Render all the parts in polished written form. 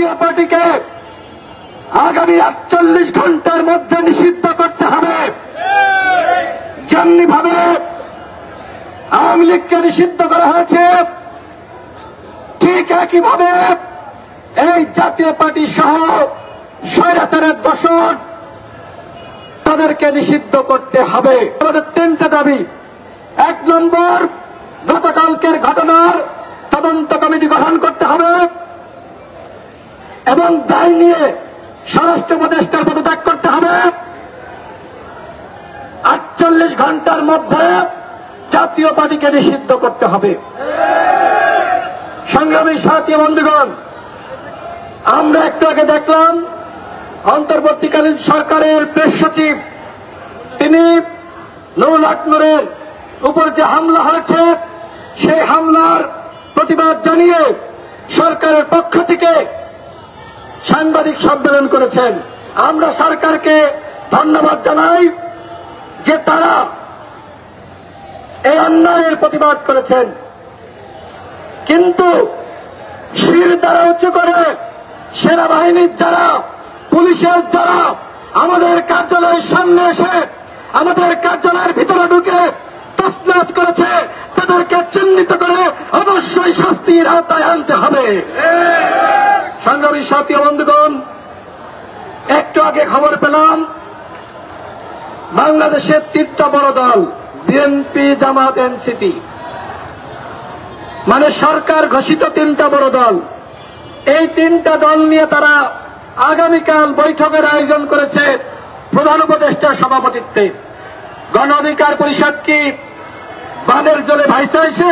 জাতীয় পার্টিকে আগামী ৪৮ ঘন্টার মধ্যে নিষিদ্ধ করতে হবে। যেমনি ভাবে আওয়ামী লীগকে নিষিদ্ধ করা হয়েছে, ঠিক একইভাবে এই জাতীয় পার্টি সহ স্বৈরাচারের দোসর তাদেরকে নিষিদ্ধ করতে হবে। আমাদের ৩টা দাবি। ১ নম্বর, গতকালকের ঘটনার তদন্ত কমিটি গঠন করতে হবে এবং দায় নিয়ে স্বরাষ্ট্র উপদেষ্টার পদত্যাগ করতে হবে। ৪৮ ঘন্টার মধ্যে জাতীয় পার্টিকে নিষিদ্ধ করতে হবে। সংগ্রামী সাথী বন্ধুগণ, আমরা একটু আগে দেখলাম অন্তর্বর্তীকালীন সরকারের প্রেস সচিব তিনি নুরুল হক নূরের উপর যে হামলা হয়েছে সেই হামলার প্রতিবাদ জানিয়ে সরকারের পক্ষ থেকে সাংবাদিক সম্মেলন করেছেন। আমরা সরকারকে ধন্যবাদ জানাই যে তারা এই অন্যায়ের প্রতিবাদ করেছেন, কিন্তু শির দ্বারা উঁচু করে সেনাবাহিনীর যারা, পুলিশের যারা আমাদের কার্যালয়ের সামনে এসে আমাদের কার্যালয়ের ভিতরে ঢুকে তছনছ করেছে, তাদেরকে চিহ্নিত করে অবশ্যই শাস্তির আওতায় আনতে হবে। সংগ্রামী সাথী বন্ধুগণ, একটু আগে খবর পেলাম বাংলাদেশের ৩টা বড় দল বিএনপি, জামাত, এনসিপি, মানে সরকার ঘোষিত ৩টা বড় দল, এই ৩টা দল নিয়ে তারা আগামীকাল বৈঠকের আয়োজন করেছে প্রধান উপদেষ্টার সভাপতিত্বে। গণ অধিকার পরিষদ কি বানের জলে ভাইসা হয়েছে?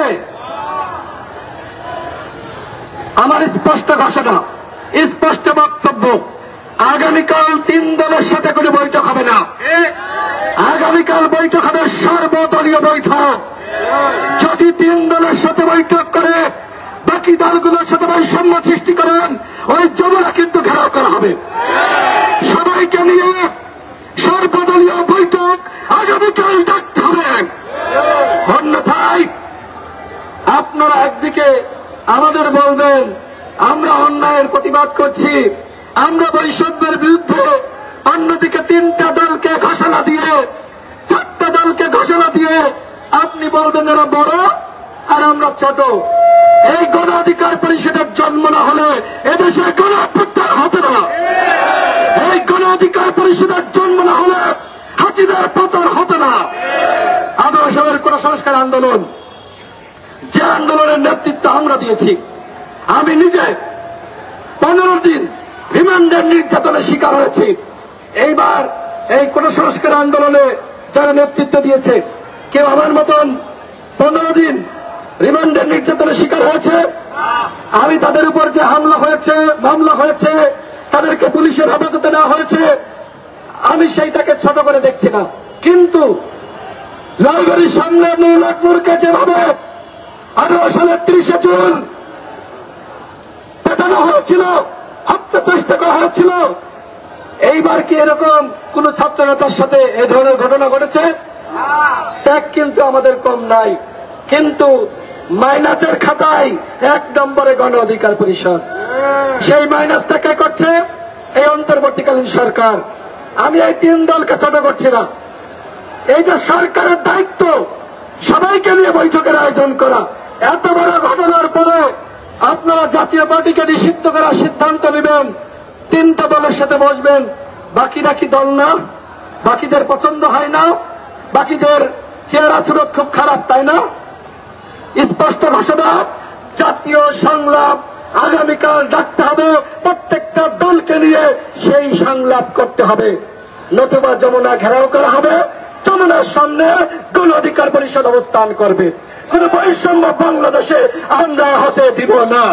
আমার স্পষ্ট ঘোষণা, স্পষ্ট বক্তব্য, আগামীকাল ৩ দলের সাথে কোনো বৈঠক হবে না। আগামীকাল বৈঠক হবে সর্বদলীয় বৈঠক। যদি ৩ দলের সাথে বৈঠক করে বাকি দলগুলোর সাথে বৈষম্য সৃষ্টি করেন, ওই যমুনা কিন্তু ঘেরাও করা হবে। সবাইকে নিয়ে সর্বদলীয় বৈঠক আগামীকাল ডাকতে হবে। অন্যথায় আপনারা একদিকে আমাদের বলবেন আমরা অন্যায়ের প্রতিবাদ করছি, আমরা বৈষম্যের বিরুদ্ধে, অন্যদিকে ৩টা দলকে ঘোষণা দিয়ে, 4টা দলকে ঘোষণা দিয়ে আপনি বলবেন এরা বড় আর আমরা ছোট। এই গণ অধিকার পরিষদের জন্ম না হলে এদেশে গণ অভ্যুত্থান হবে না। এই গণ অধিকার পরিষদের জন্ম না হলে হাসিনার পতন হবে না। আদর্শের কোন সংস্কার আন্দোলন, যে আন্দোলনের নেতৃত্ব আমরা দিয়েছি, আমি নিজে 15 দিন রিমান্ডের নির্যাতনের শিকার হয়েছি। এইবার এই কোন সংস্কার আন্দোলনে যারা নেতৃত্ব দিয়েছে, কেউ আমার মতন 15 দিন রিমান্ডের নির্যাতনের শিকার হয়েছে? আমি তাদের উপর যে হামলা হয়েছে, মামলা হয়েছে, তাদেরকে পুলিশের হেফাজতে নেওয়া হয়েছে, আমি সেইটাকে ছোট করে দেখছি না। কিন্তু লালবাড়ির সামনে নুরুল হক নূরকে যেভাবে 18 সালের 30 জুন পেটানো হয়েছিল, হত্যা চেষ্টা করা হয়েছিল, এইবার কি এরকম কোন ছাত্র নেতার সাথে এ ধরনের ঘটনা ঘটেছে? ত্যাগ কিন্তু আমাদের কম নাই, কিন্তু মাইনাসের খাতায় 1 নম্বরে গণ অধিকার পরিষদ। সেই মাইনাসটা কে করছে? এই অন্তর্বর্তীকালীন সরকার। আমি এই 3 দলকে ছোট করছি না, এইটা সরকারের দায়িত্ব সবাইকে নিয়ে বৈঠকের আয়োজন করা। এত বড় ঘটনার পরে আপনারা জাতীয় পার্টিকে নিষিদ্ধ করার সিদ্ধান্ত নেবেন, 3টা দলের সাথে বসবেন, বাকিরা কি দল না? বাকিদের পছন্দ হয় না? বাকিদের চেহারা সুরত খুব খারাপ, তাই না? স্পষ্ট ঘোষণা, জাতীয় সংলাপ আগামীকাল ডাকতে হবে, প্রত্যেকটা দলকে নিয়ে সেই সংলাপ করতে হবে, নতুবা যমুনা ঘেরাও করা হবে। যমুনার সামনে গণ অধিকার পরিষদ অবস্থান করবে। কোন বৈষম্য বাংলাদেশে আমরা হতে দিব না।